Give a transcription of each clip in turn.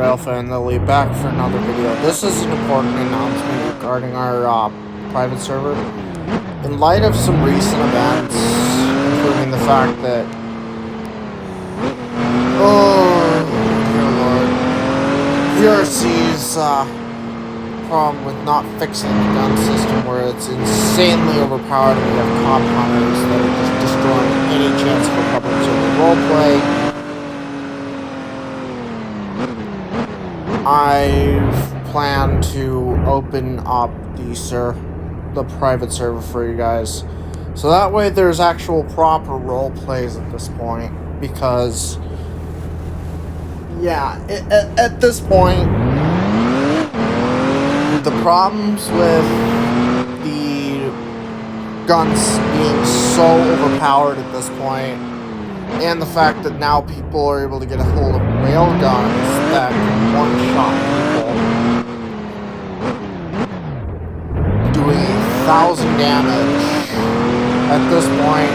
Royal Family back for another video. This is an important announcement regarding our private server. In light of some recent events, including the fact that dear Lord, PRC's problem with not fixing the gun system, where it's insanely overpowered and we have cop hunters that are just destroying any chance for public server roleplay. I've planned to open up the private server for you guys, so that way there's actual proper role plays at this point. Because, yeah, at this point, the problems with the guns being so overpowered at this point, and the fact that now people are able to get a hold of railguns that can one-shot people, doing 1,000 damage at this point.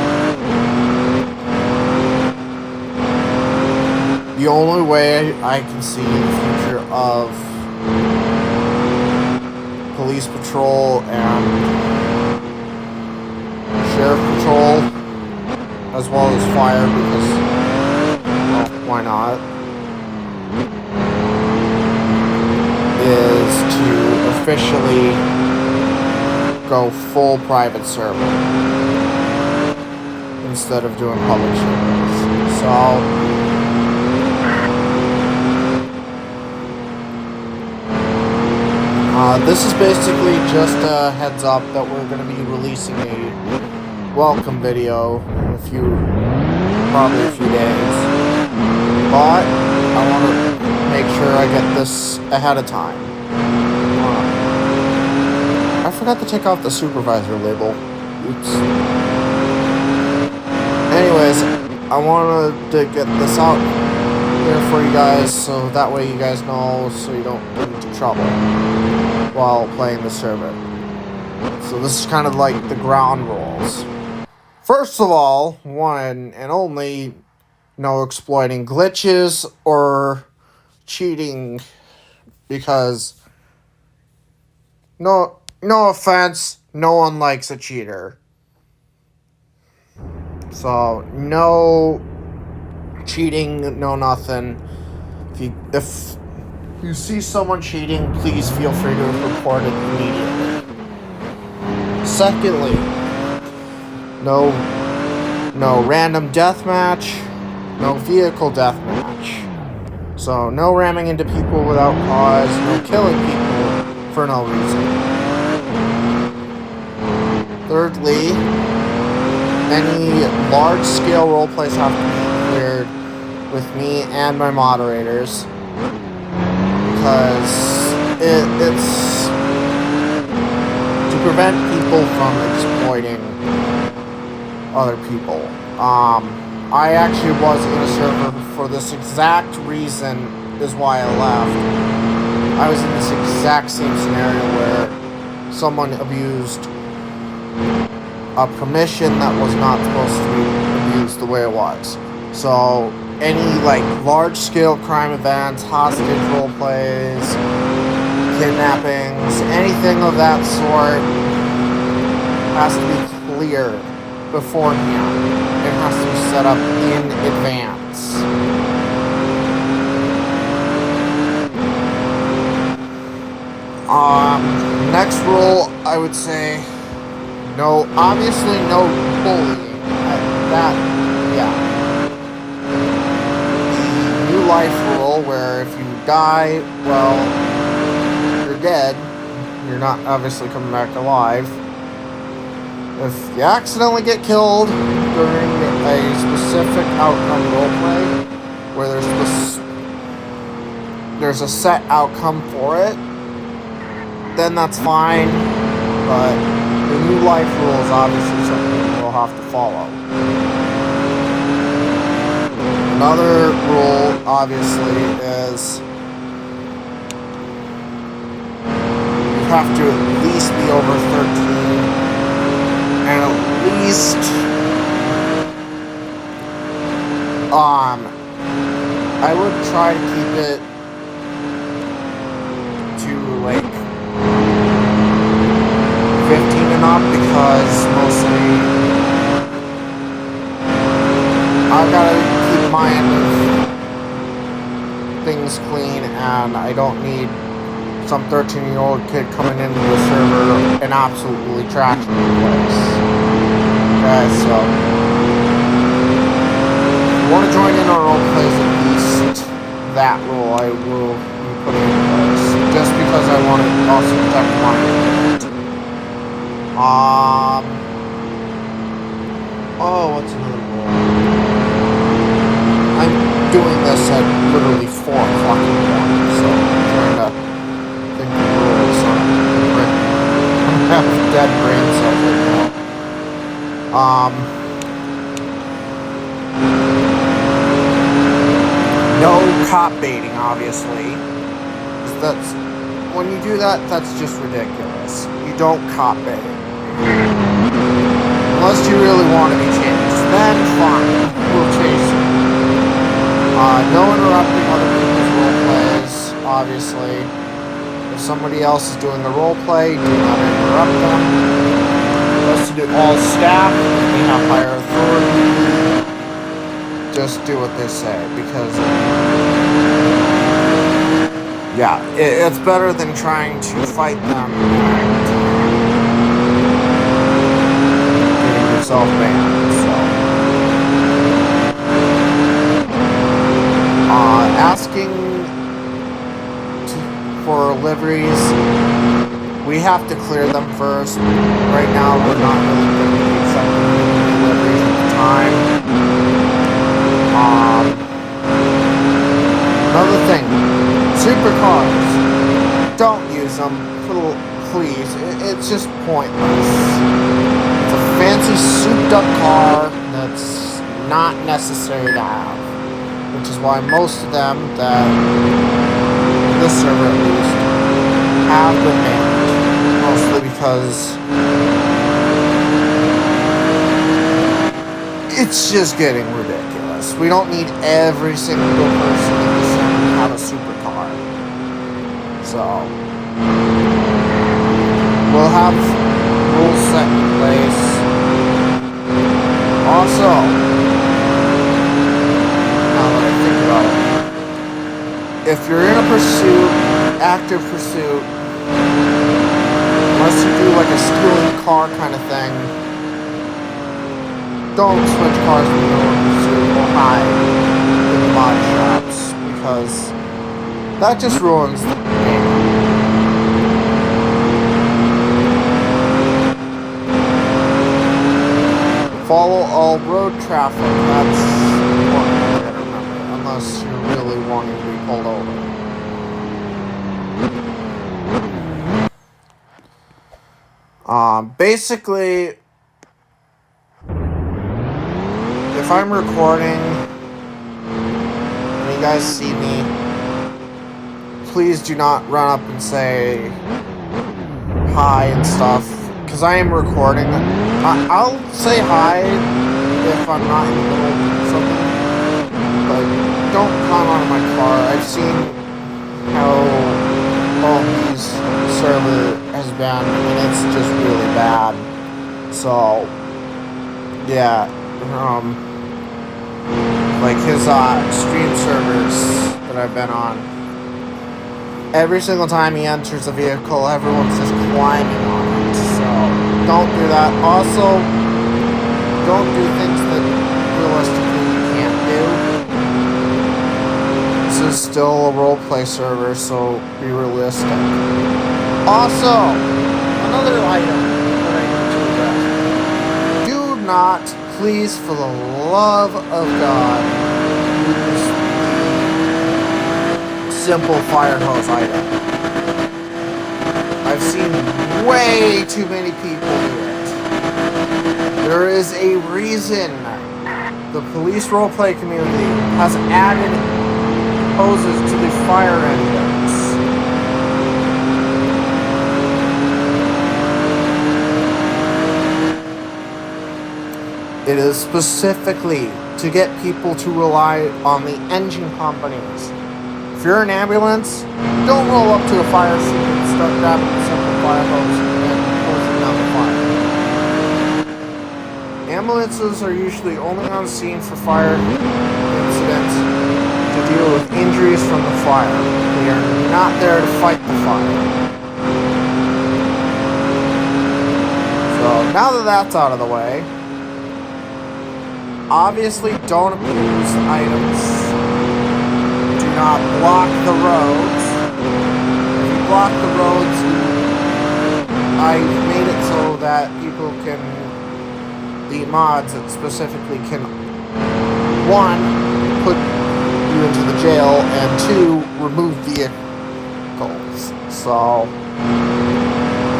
The only way I can see the future of police patrol and sheriff patrol, as well as fire, because, well, why not, is to officially go full private server instead of doing public servers. So, this is basically just a heads up that we're going to be releasing a welcome video in probably a few days. But I want to make sure I get this ahead of time. I forgot to take off the supervisor label. Oops. Anyways, I wanted to get this out there for you guys, so that way you guys know, so you don't get into trouble while playing the server. So this is kind of like the ground rules. First of all, one and only, no exploiting glitches or cheating, because no offense, no one likes a cheater. So no cheating, no nothing. If you see someone cheating, please feel free to report it immediately. Secondly, no random deathmatch, no vehicle deathmatch. So no ramming into people without cause, no killing people for no reason. Thirdly, any large-scale roleplays have to be cleared with me and my moderators, because it's to prevent people from exploiting other people. I actually was in a server for this exact reason, is why I left. I was in this exact same scenario where someone abused a permission that was not supposed to be abused the way it was. So any large-scale crime events, hostage role plays, kidnappings, anything of that sort has to be cleared beforehand. It has to be set up in advance. Next rule, I would say, obviously no bullying. The new life rule, where if you die, well, you're dead. You're not obviously coming back alive. If you accidentally get killed during a specific outcome roleplay, where there's a set outcome for it, then that's fine, but the new life rule is obviously something we'll have to follow. Another rule, obviously, is you have to at least be over 13, and at least I would try to keep it things clean, and I don't need some 13-year-old kid coming into the server and absolutely trashing the place. Okay, so if you want to join in our own plays, at least that rule I will be putting in place, just because I want to also protect my internet. Oh, what's another rule? I'm doing this at literally 4 o'clock in the morning, so I'm trying to think of rules on it. I'm having dead brain cells right now. No cop baiting, obviously. That's, when you do that, that's just ridiculous. You don't cop bait. Unless you really want to be chased, then fine, we'll chase you. No interrupting other people's role plays, obviously. If somebody else is doing the role play, do not interrupt them. Unless you do all staff, if they have higher authority, just do what they say, because yeah, it's better than trying to fight them and getting yourself banned. So, asking for liveries, we have to clear them first. Right now, we're not really going to be accepting any liveries at the time. Another thing, supercars, don't use them, please. It's just pointless. It's a fancy souped-up car that's not necessary to have, which is why most of them that this server at least have been banned, mostly because it's just getting ridiculous. We don't need every single person in the server to have a supercar. So we'll have rules set in place. Also, now that I think about it, if you're in a pursuit, active pursuit, unless you do like a stealing car kind of thing, don't switch cars in the middle of pursuit or hide in the mod shops, because that just ruins the game. Follow all road traffic, that's important to remember, unless you're really wanting to be pulled over. Basically, if I'm recording and you guys see me, please do not run up and say hi and stuff, because I am recording. I'll say hi if I'm not in the middle of something, but don't climb onto my car. I've seen how all these server has been, and it's just really bad. So, yeah, like his stream servers that I've been on, every single time he enters a vehicle, everyone's just climbing on it. So don't do that. Also, don't do things that realistically you can't do. This is still a roleplay server, so be realistic. Also, another item that I need to address. Do not, please, for the love of God, use the simple fire hose item. I've seen way too many people do it. There is a reason the police roleplay community has added hoses to the fire engines. It is specifically to get people to rely on the engine companies. If you're an ambulance, don't roll up to a fire scene and start grabbing the simple fire hose and hosing down the fire. Ambulances are usually only on scene for fire incidents to deal with injuries trees from the fire. We are not there to fight the fire. So now that that's out of the way, obviously don't abuse items. Do not block the roads. If you block the roads, I've made it so that people can, the mods specifically can, 1, put you into the jail, and 2, remove vehicles. So,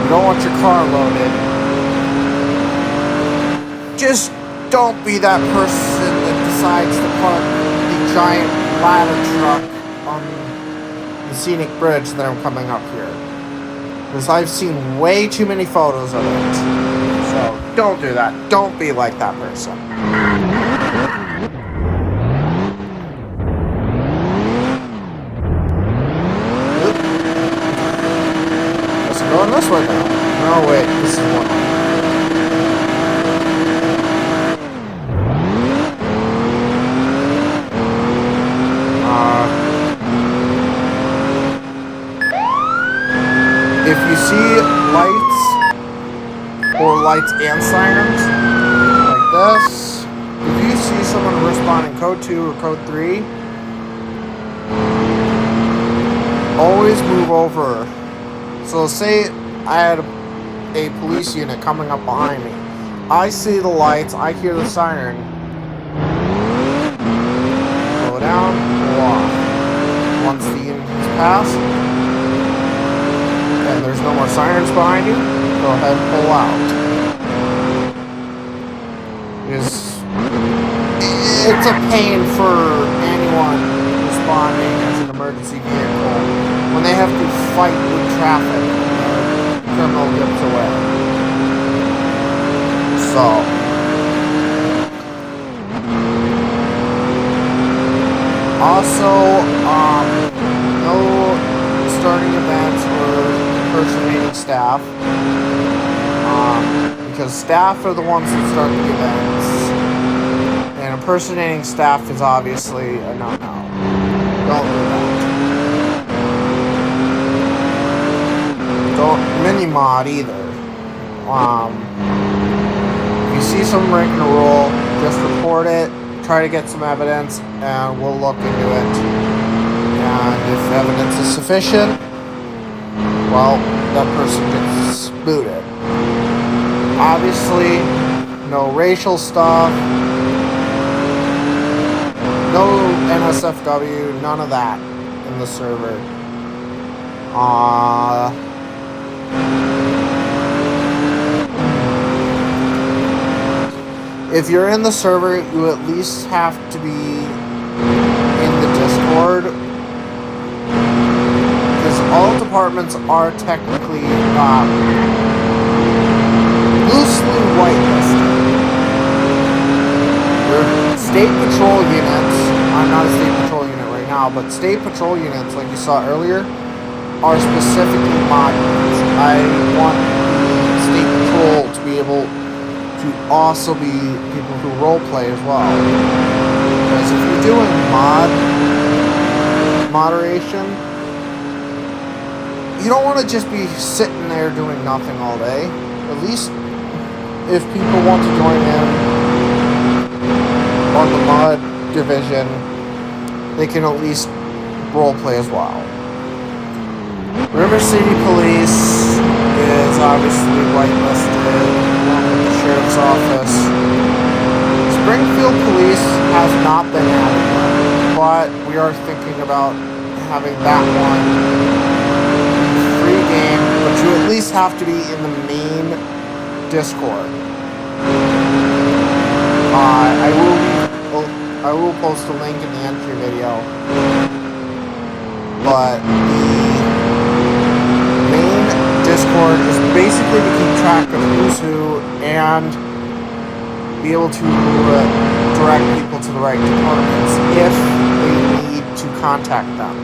you don't want your car loaded. Just don't be that person that decides to park the giant ladder truck on the scenic bridge that I'm coming up here. Because I've seen way too many photos of it. So, don't do that. Don't be like that person. Going this way now. No, wait, this is one. If you see lights, or lights and sirens, like this, if you see someone responding code 2 or code 3, always move over. So say I had a police unit coming up behind me. I see the lights, I hear the siren. Slow down, pull off. Once the unit is passed, and there's no more sirens behind you, go ahead and pull out. It's a pain for anyone responding as an emergency vehicle when they have to fight with traffic and the criminal gets away. So, also, no starting events or impersonating staff, because staff are the ones that start the events, and impersonating staff is obviously a no-no. Don't do that. Don't mini-mod either. If you see someone breaking a rule, just report it, try to get some evidence, and we'll look into it. And if evidence is sufficient, well, that person gets booted. Obviously, no racial stuff, no NSFW, none of that in the server. If you're in the server, you at least have to be in the Discord, because all departments are technically loosely whitelisted. Your state patrol units, I'm not a state patrol unit right now, but state patrol units, like you saw earlier, are specifically mod units. I want the state patrol to be able to also be people who roleplay as well. Because if you're doing moderation, you don't want to just be sitting there doing nothing all day. At least if people want to join in on the mod division, they can at least roleplay as well. River City Police is obviously whitelisted along with the Sheriff's Office. Springfield Police has not been added yet, but we are thinking about having that one free game, but you at least have to be in the main Discord. I will post a link in the entry video, but the main Discord is basically to keep track of who's who and be able to direct people to the right departments if they need to contact them.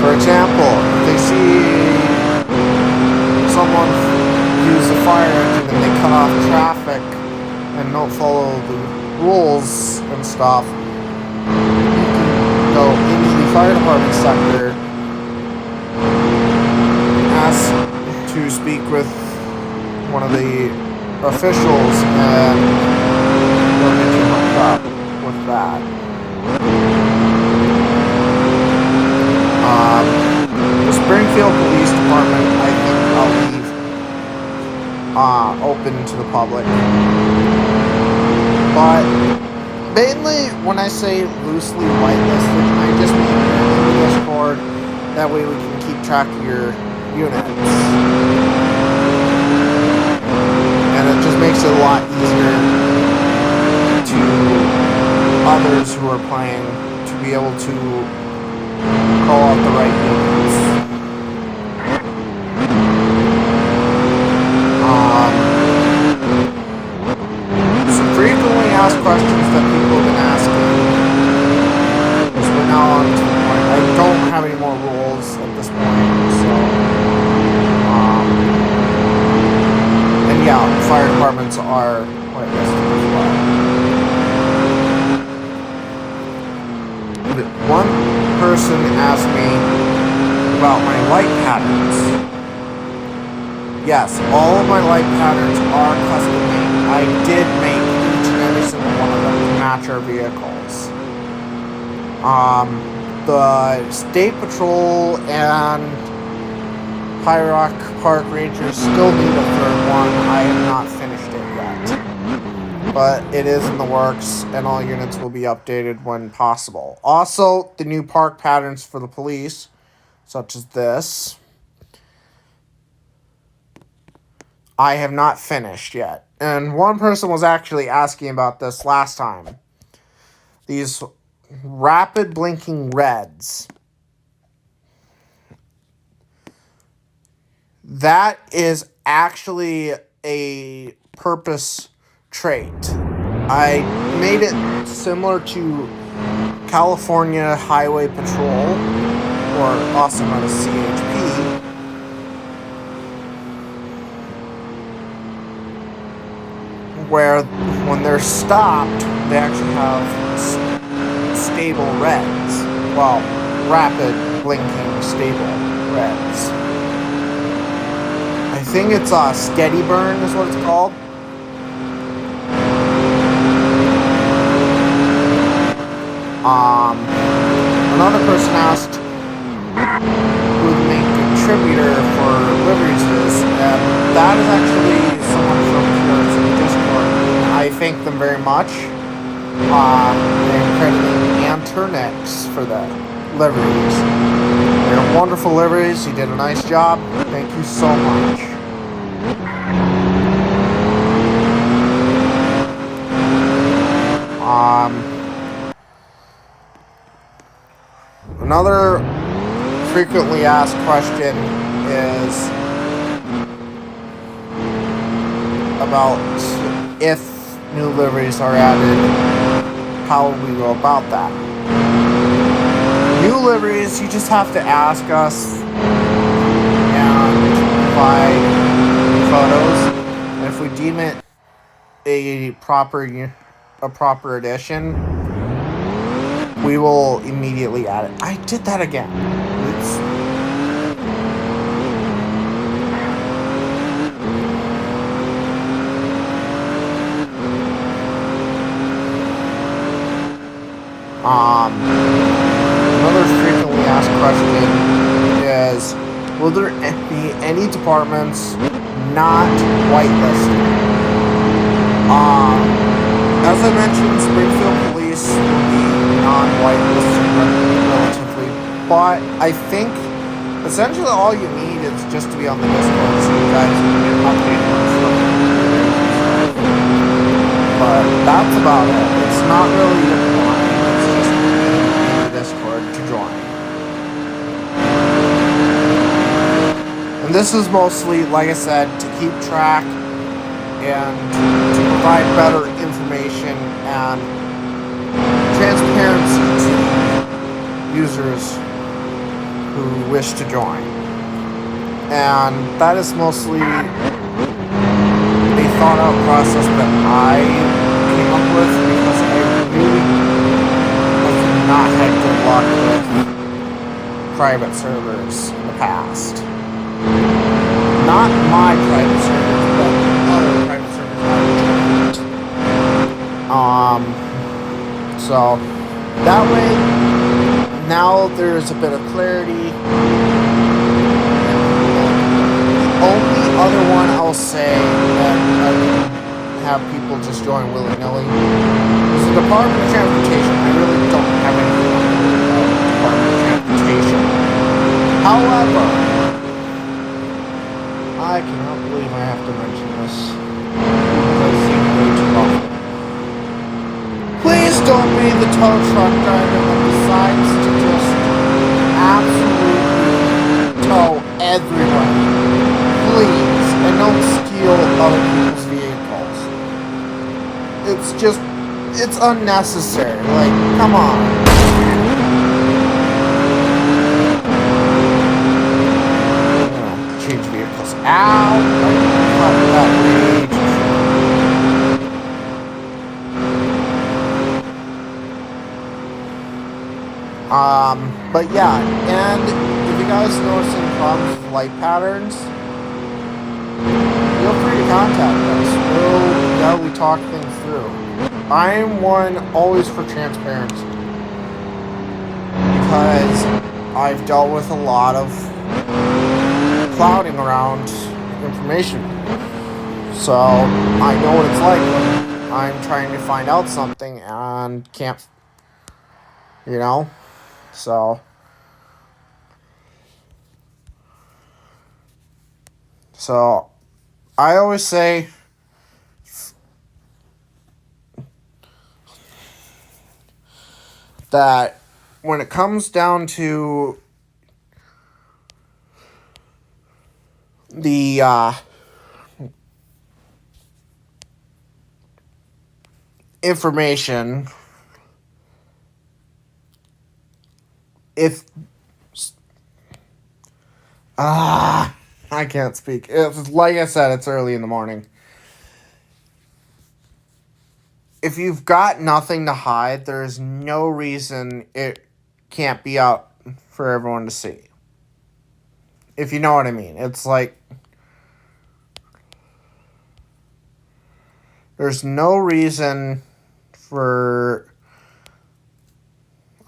For example, if they see someone use the fire engine and they cut off traffic and don't follow the rules and stuff, you can go into the fire department sector, ask to speak with one of the officials, and they'll get you hooked up with that. The Springfield Police Department, I think I'll leave open to the public. But mainly, when I say loosely whitelisted, I just mean in the Discord. That way we can keep track of your units. And it just makes it a lot easier to others who are playing to be able to call out the right units. Some frequently asked questions that people have been asking, because we're now on to the point. I don't have any more rules at this point, so and yeah, fire departments are whitelisted as well. One person asked me about my light patterns. Yes, all of my light patterns are custom made. I did make each and every single one of them to match our vehicles. The State Patrol and High Rock Park Rangers still need a third one. I have not finished it yet. But it is in the works, and all units will be updated when possible. Also, the new park patterns for the police, such as this, I have not finished yet. And one person was actually asking about this last time. These rapid blinking reds. That is actually a purpose trait. I made it similar to California Highway Patrol, or also known as CHP, where when they're stopped, they actually have stable reds. Well, rapid blinking stable reds. I think it's steady burn is what it's called. Another person asked who the main contributor for liveries is, and that is actually someone from Puritan Discord. I thank them very much. I'm crediting Anternix for the liveries. They're wonderful liveries. He did a nice job. Thank you so much. Another frequently asked question is about if new liveries are added, how will we go about that? New liveries, you just have to ask us and provide photos. And if we deem it a proper edition, we will immediately add it. I did that again. Oops. Another frequently asked question is, will there be any departments not whitelisted? As I mentioned, Springfield Police will be non-whitelisted relatively, but I think essentially all you need is just to be on the Discord so you guys can get updated on stuff. But that's about it. It's not really applying, it's just being in the Discord to join. And this is mostly, like I said, to keep track and to provide better information and transparency to users who wish to join. And that is mostly a thought out process that I came up with because not had good luck with private servers in the past. Not my private servers, but other private servers I've joined. So that way, now there's a bit of clarity. The only other one I'll say that I have people just join willy-nilly is the Department of Transportation. I really don't have anything on the Department of Transportation. However, I cannot believe I have to mention this because I see it way too often. Please don't be the tow truck driver that decides to just absolutely tow everybody. Please, and don't steal other people's vehicles. It's unnecessary. Like, come on. Change vehicles. Ow! That rage. But yeah, and if you guys notice any problems with light patterns, feel free to contact us. We talk things through. I'm one always for transparency because I've dealt with a lot of clouding around information. So I know what it's like when I'm trying to find out something and can't, So I always say that when it comes down to the information, I can't speak. Like I said, it's early in the morning. If you've got nothing to hide, there's no reason it can't be out for everyone to see. If you know what I mean. It's like there's no reason for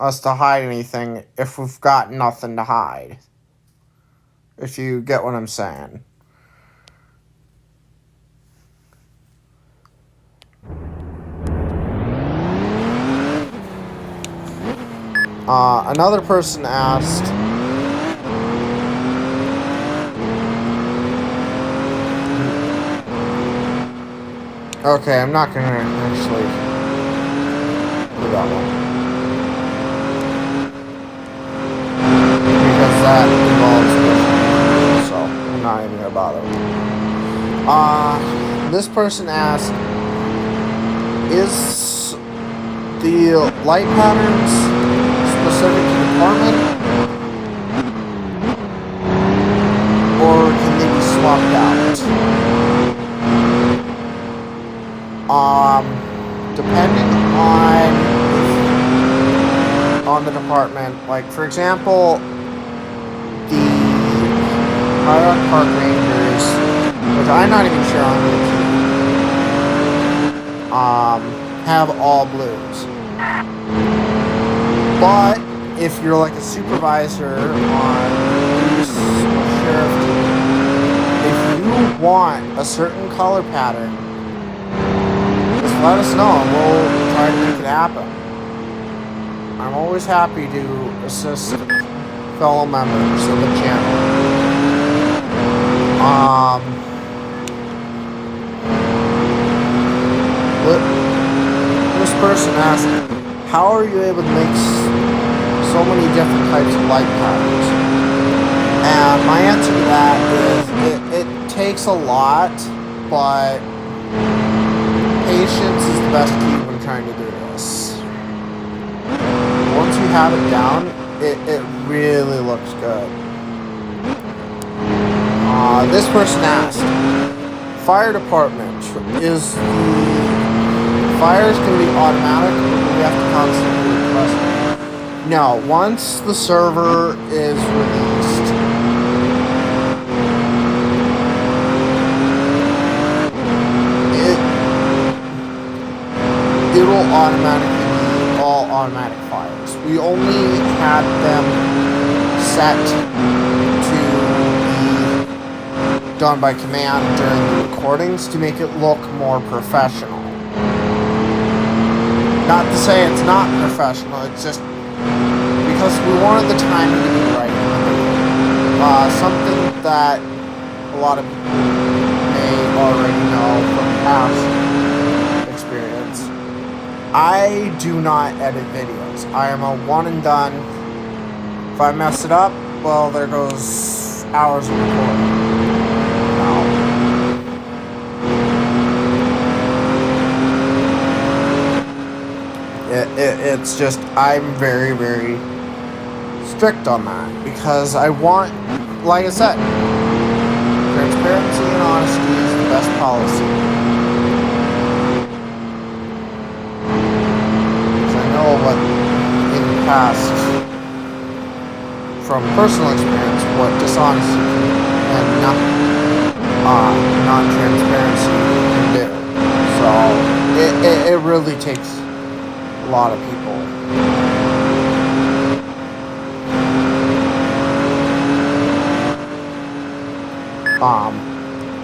us to hide anything if we've got nothing to hide. If you get what I'm saying. Another person asked, okay, I'm not going to actually do that one. Because that involves questions, so I'm not even going to bother. This person asked, is the light patterns specific to the department, or can they be swapped out? Depending on the department, like for example, the High Park Rangers, which I'm not even sure I'm going to keep, have all blues. But if you're like a supervisor on police or sheriff team, if you want a certain color pattern, just let us know and we'll try to make it happen. I'm always happy to assist fellow members of the channel. This person asked, how are you able to make so many different types of light patterns? And my answer to that is it takes a lot, but patience is the best key when trying to do this. Once you have it down, it really looks good. This person asked, fire department, is the fires going to be automatic, or do we have to constantly request it? No, once the server is released, it'll automatically be all automatic fires. We only had them set to be done by command during the recordings to make it look more professional. Not to say it's not professional, it's just because we wanted the timing to be right. Something that a lot of people may already know from past experience. I do not edit videos. I am a one and done. If I mess it up, well, there goes hours of recording. It's just, I'm very, very strict on that because I want, like I said, transparency and honesty is the best policy. Because I know what, in the past, from personal experience, what dishonesty and non-transparency can do. So, it really takes a lot of people.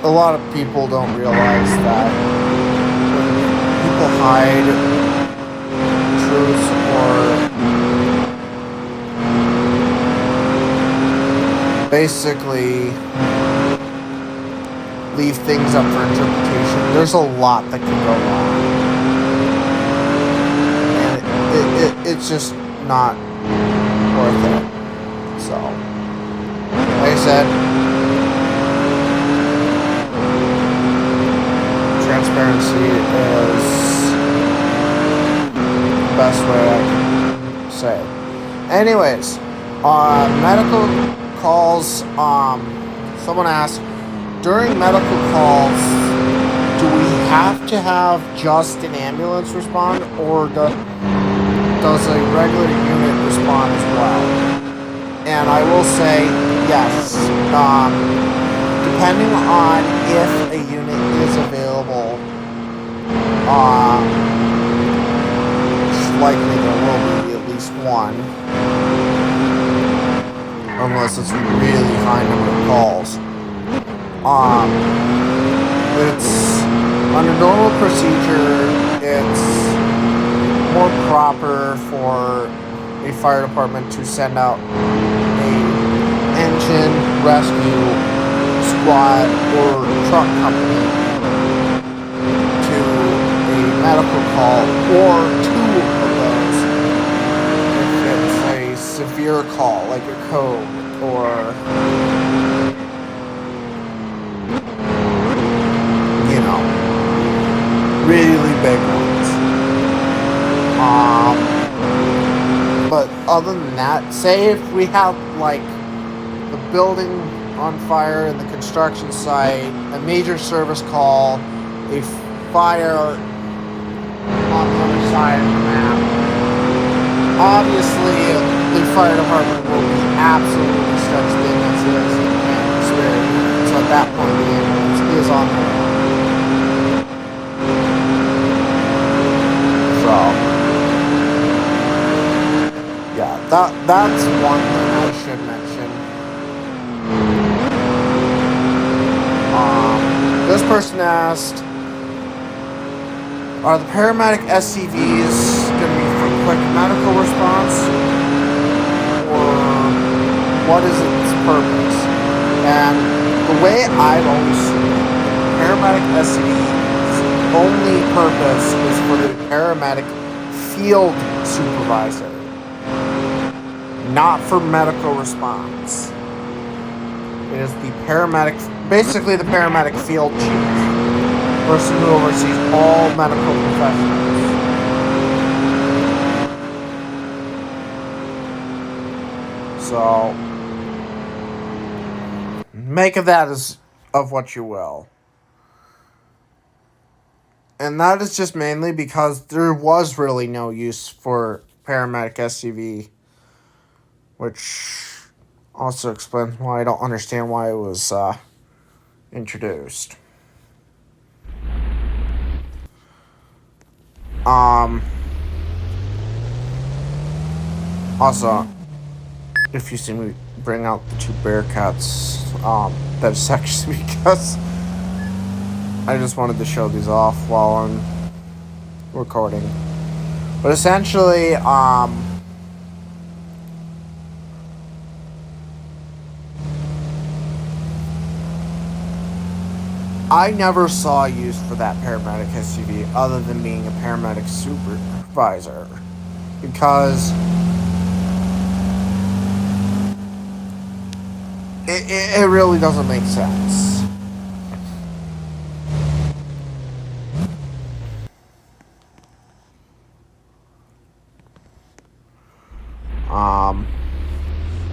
A lot of people don't realize that when people hide truths or basically leave things up for interpretation, there's a lot that can go wrong. It's just not worth it. So, like I said, transparency is the best way I can say it. Anyways, medical calls, someone asked, during medical calls, do we have to have just an ambulance respond, or does a regular unit respond as well? And I will say yes. Depending on if a unit is available, likely there will be at least one. Unless it's a really high number of calls. It's under normal procedure, it's more proper for a fire department to send out a engine rescue squad or truck company to a medical call, or two of those if it's a severe call like a code or really big ones. But other than that, say if we have like the building on fire in the construction site, a major service call, a fire on the other side of the map, obviously the fire department will be absolutely stretched thin as is and can't spare you. So at that point the ambulance is on their own. Yeah, that's one thing I should mention. This person asked, are the paramedic SCVs going to be for quick medical response, or what is its purpose? And the way I've always seen it, the paramedic SCV's only purpose is for the paramedic field supervisor, not for medical response. It is the paramedic, basically the paramedic field chief, person who oversees all medical professionals. So, make of that as of what you will. And that is just mainly because there was really no use for paramedic SCV which also explains why I don't understand why it was introduced. Also, if you see me bring out the two Bearcats, that's actually because I just wanted to show these off while I'm recording. But essentially, I never saw use for that paramedic SUV other than being a paramedic supervisor. Because it really doesn't make sense.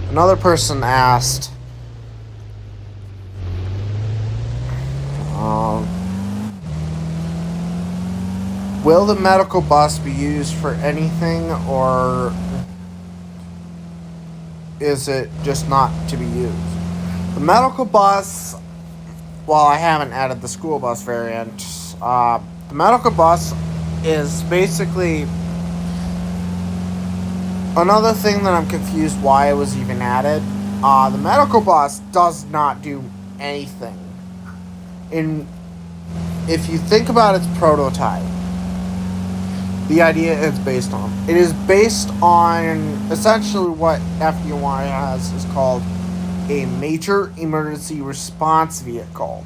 Another person asked, will the medical bus be used for anything, or is it just not to be used? The medical bus, well, I haven't added the school bus variant. The medical bus is basically another thing that I'm confused why it was even added. The medical bus does not do anything. If you think about its prototype, the idea it's based on. It is based on essentially what FDNY has is called a major emergency response vehicle.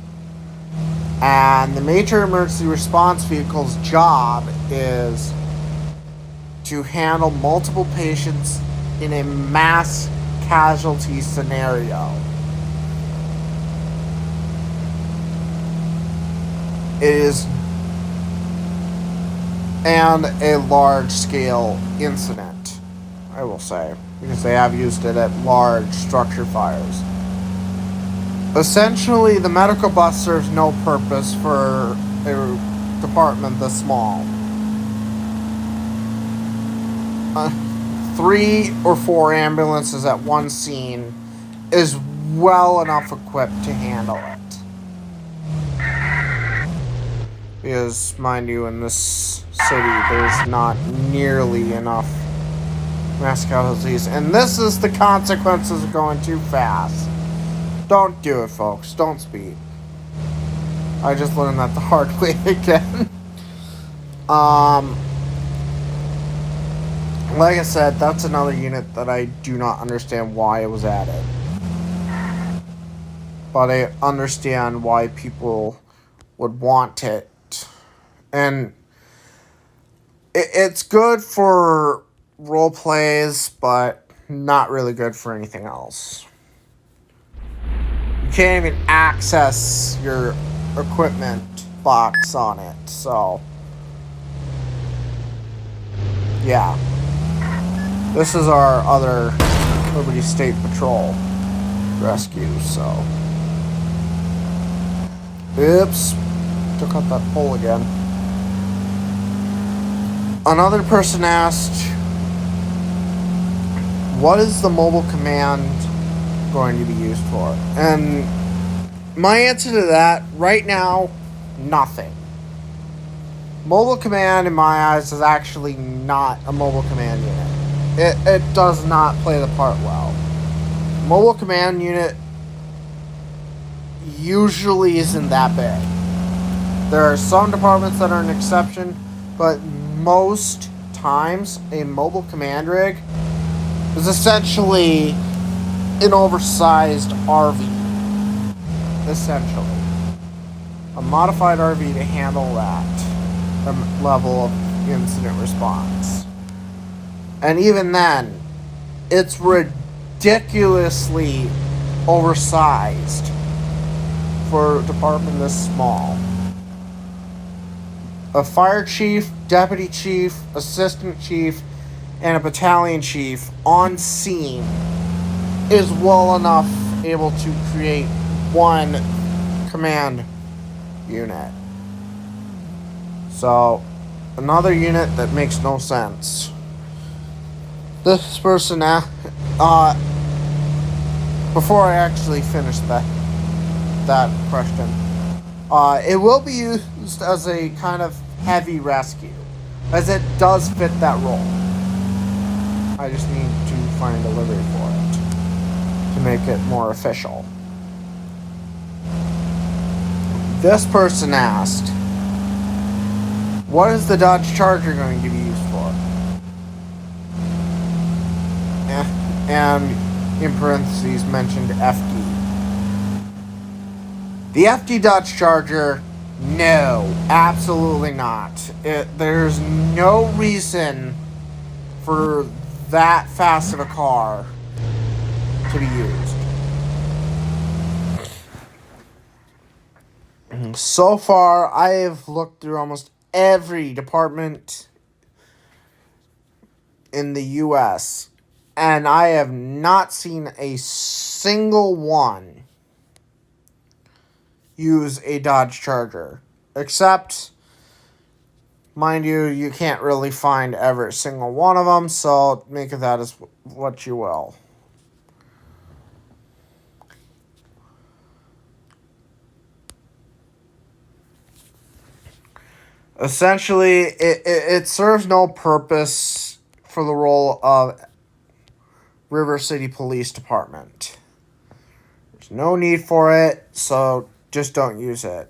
And the major emergency response vehicle's job is to handle multiple patients in a mass casualty scenario. It is and a large-scale incident, I will say, because they have used it at large structure fires. Essentially, the medical bus serves no purpose for a department this small. 3 or 4 ambulances at one scene is well enough equipped to handle it. Because, mind you, in this city, there's not nearly enough mass casualties. And this is the consequences of going too fast. Don't do it, folks. Don't speed. I just learned that the hard way again. Like I said, that's another unit that I do not understand why it was added. But I understand why people would want it. And it's good for role plays, but not really good for anything else. You can't even access your equipment box on it, so yeah. This is our other Liberty State Patrol rescue, so oops, took out that pole again. Another person asked, what is the mobile command going to be used for? And my answer to that, right now, nothing. Mobile command, in my eyes, is actually not a mobile command unit. It does not play the part well. Mobile command unit usually isn't that big. There are some departments that are an exception, but most times a mobile command rig is essentially an oversized RV. Essentially. A modified RV to handle that level of incident response. And even then, it's ridiculously oversized for a department this small. A fire chief, deputy chief, assistant chief, and a battalion chief on scene is well enough able to create one command unit. So, another unit that makes no sense. This person, before I actually finish that question, it will be used as a kind of heavy rescue, as it does fit that role. I just need to find a livery for it to make it more official. This person asked, what is the Dodge Charger going to be used for? And in parentheses mentioned FD. The FD Dodge Charger, no, absolutely not. There's no reason for that fast of a car to be used. So far, I have looked through almost every department in the U.S., and I have not seen a single one use a Dodge Charger. Except, mind you, you can't really find every single one of them, so make of that as what you will. Essentially, it serves no purpose for the role of River City Police Department. There's no need for it, so just don't use it.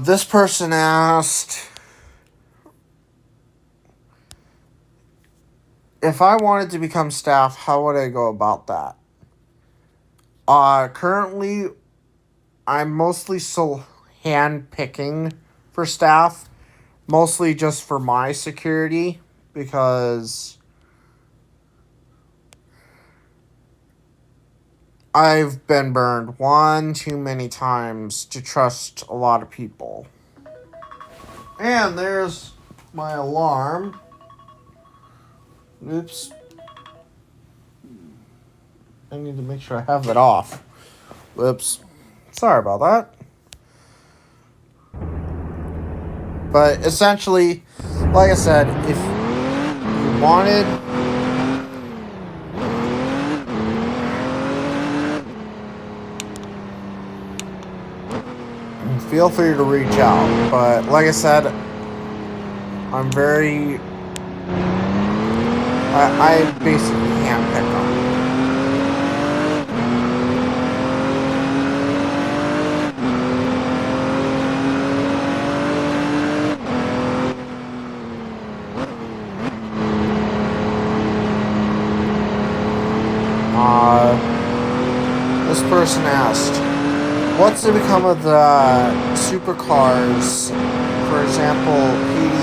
This person asked if I wanted to become staff, how would I go about that? Currently, I'm mostly hand picking for staff, mostly just for my security, because I've been burned one too many times to trust a lot of people. And there's my alarm. Oops. I need to make sure I have it off. Whoops. Sorry about that. But essentially, like I said, if you wanted, feel free to reach out. But like I said, I'm very... I basically handpick them. This person asked, what's to become of the supercars, for example, PD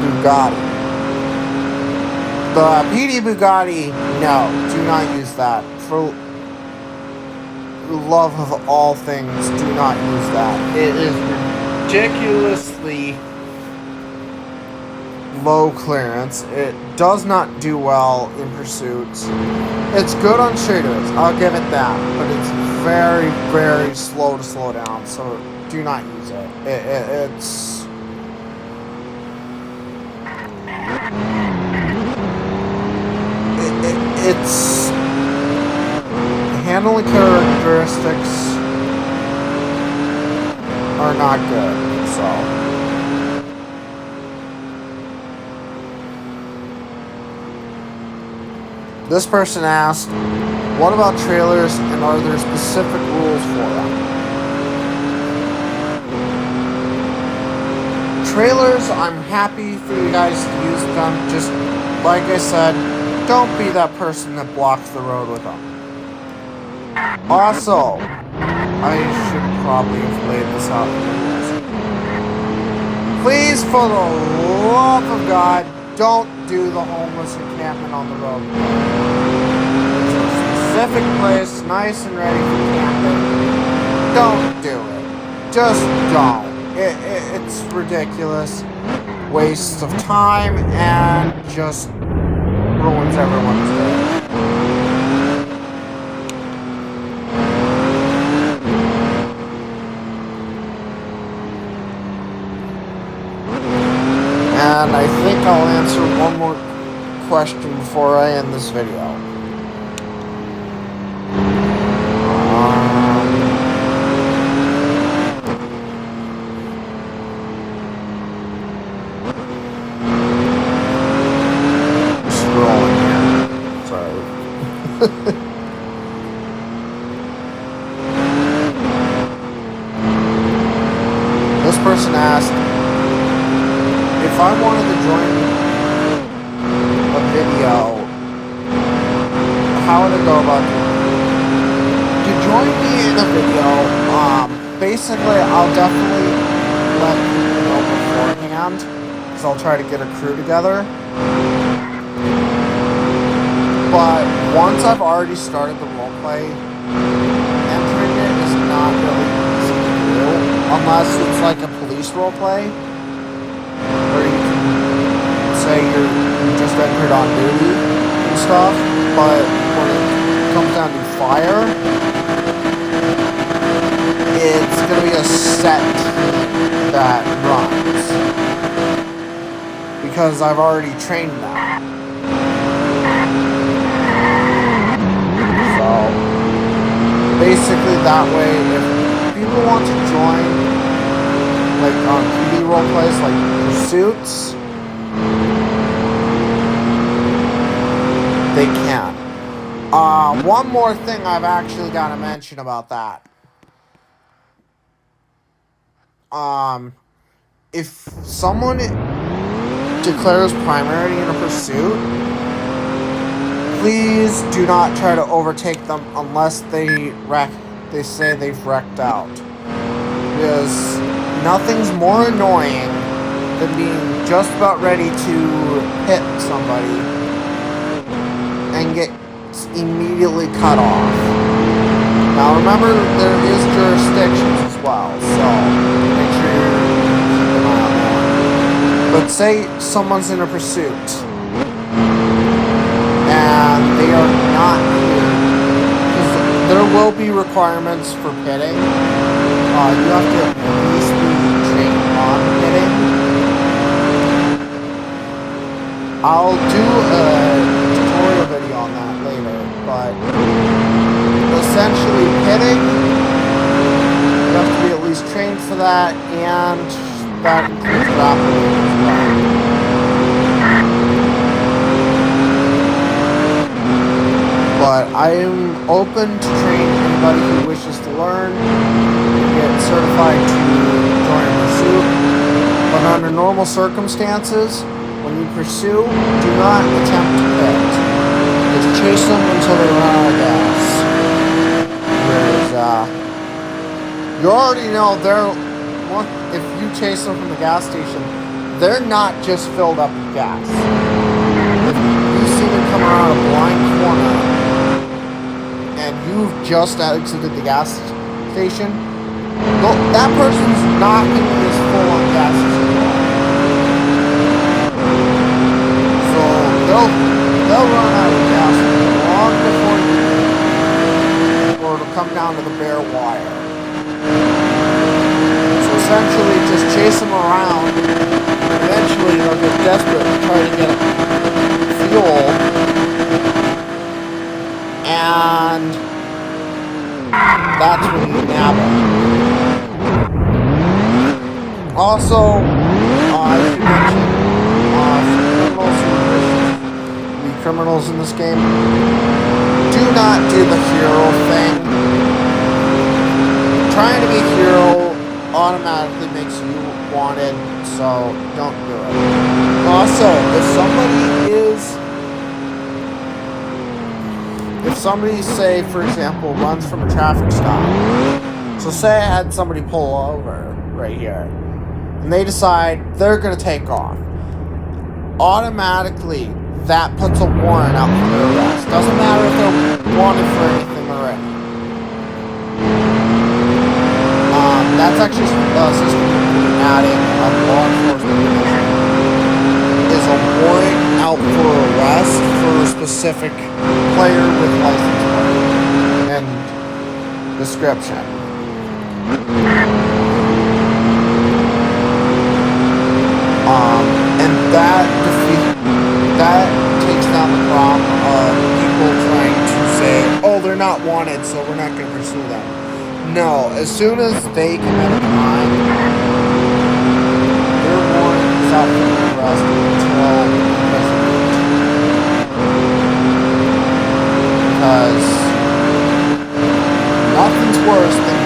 Bugatti? The PD Bugatti, no, do not use that. For the love of all things, do not use that. It is ridiculously low clearance. It does not do well in pursuits. It's good on straighters, I'll give it that, but it's very, very slow to slow down, so do not use it. It's... Its handling characteristics are not good, so... This person asked, what about trailers and are there specific rules for them? Trailers, I'm happy for you guys to use them. Just like I said, don't be that person that blocks the road with them. Also, I should probably have laid this out in the rules. Please, for the love of God, don't do the homeless encampment on the road. There's a specific place, nice and ready for camping, don't do it. Just don't. It's ridiculous. Waste of time and just ruins everyone's day. And I think I'll answer one more question before I end this video. Scrolling here. Sorry. This person asked if I wanted to join a video, how would I go about doing it? To join me in a video, basically I'll definitely let people know beforehand, because I'll try to get a crew together. But once I've already started the roleplay, entering it is not really easy to do, unless it's like a police roleplay, where you can say you just entered on duty and stuff, but when it comes down to fire, it's going to be a set team that runs, because I've already trained them. So, basically that way, if people want to join, like on PD roleplays, like Pursuits, they can. One more thing I've actually got to mention about that. If someone declares primary in a pursuit, please do not try to overtake them unless they say they've wrecked out. Because nothing's more annoying than being just about ready to hit somebody and get immediately cut off. Now remember, there is jurisdictions as well, so make sure you keep an eye on that. But say someone's in a pursuit and they are not here, because there will be requirements for pitting. You have to at least be trained on pitting. I'll do a tutorial video on that later, but essentially pitting, you have to be at least trained for that, and that includes grappling as well. But I am open to train anybody who wishes to learn and get certified to join a pursuit. But under normal circumstances, when you pursue, do not attempt to pit. Just chase them until they run out of gas. You already know if you chase them from the gas station, they're not just filled up with gas. If you see them come around a blind corner and you've just exited the gas station, that person's not going to be as full on gas as you are. So they'll run out of gas long before you do, or it'll come down to the bare wire. So essentially, just chase them around. Eventually, they'll get desperate and try to get fuel, and that's when you nab them. Also, I should mention, for criminals who wish to be criminals in this game, do not do the hero thing. Trying to be a hero automatically makes you wanted, so don't do it. Also, if somebody, say, for example, runs from a traffic stop, so say I had somebody pull over right here, and they decide they're going to take off, automatically that puts a warrant out for their arrest. Doesn't matter if they're wanted for anything already. That's actually a system adding a law enforcement division is a warrant out for arrest for a specific player with license plate and description. And that takes down the problem of people trying to say, oh, they're not wanted, so we're not going to pursue them. No, as soon as they commit a crime, their warrant is out for arrest until because nothing's worse than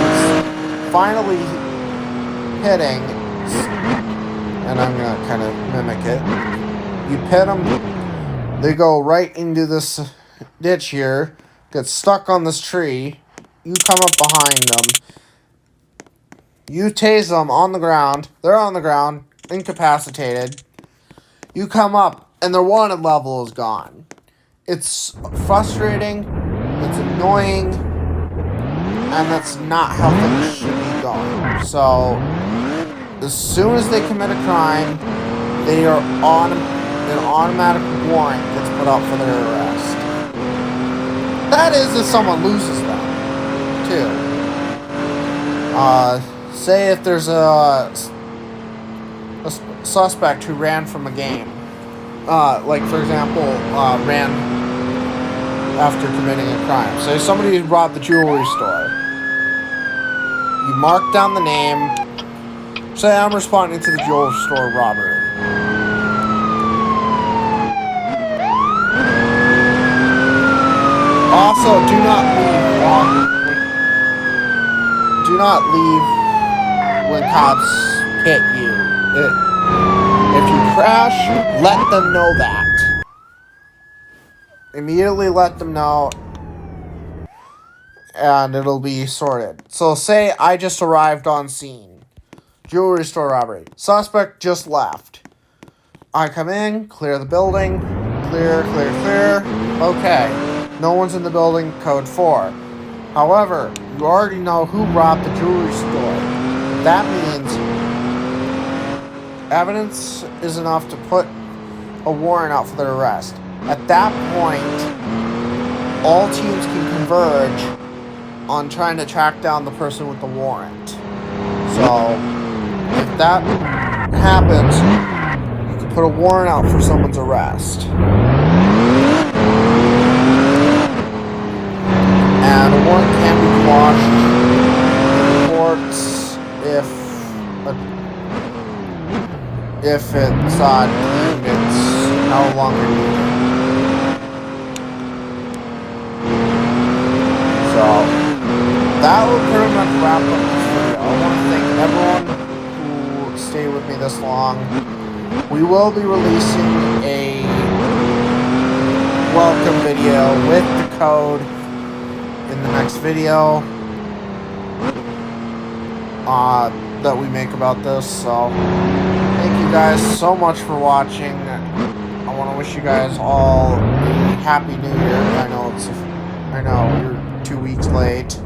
finally hitting, and I'm going to kind of mimic it. You pit them, they go right into this ditch here, get stuck on this tree, you come up behind them, you tase them on the ground, they're on the ground, incapacitated, you come up, and their wanted level is gone. It's frustrating, it's annoying, and that's not how things should be going. So, as soon as they commit a crime, they are on an automatic warrant gets put out for their arrest. That is if someone loses them, too. Say if there's a suspect who ran from a game, like for example, ran after committing a crime. Say somebody robbed the jewelry store. You mark down the name. Say I'm responding to the jewelry store robbery. Also, do not leave when cops hit you. If you crash, let them know that. Immediately let them know, and it'll be sorted. So say I just arrived on scene. Jewelry store robbery. Suspect just left. I come in, clear the building. Clear. Okay. No one's in the building, code 4. However, you already know who robbed the jewelry store. That means evidence is enough to put a warrant out for their arrest. At that point, all teams can converge on trying to track down the person with the warrant. So, if that happens, you can put a warrant out for someone's arrest. And a warrant can be quashed in the courts if it's deemed it's no longer needed. So that will pretty much wrap up this video. I want to thank everyone who stayed with me this long. We will be releasing a welcome video with the code in the next video that we make about this. So thank you guys so much for watching. I want to wish you guys all a happy new year. I know you're 2 weeks late,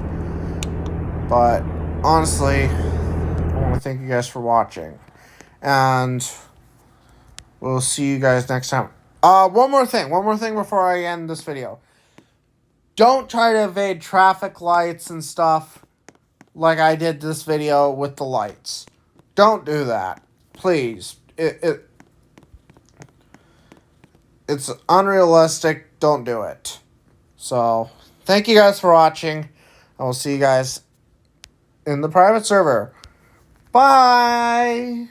but honestly, I want to thank you guys for watching, and we'll see you guys next time. One more thing before I end this video. Don't try to evade traffic lights and stuff like I did this video with the lights. Don't do that. Please. It's unrealistic. Don't do it. So, thank you guys for watching. I will see you guys in the private server. Bye!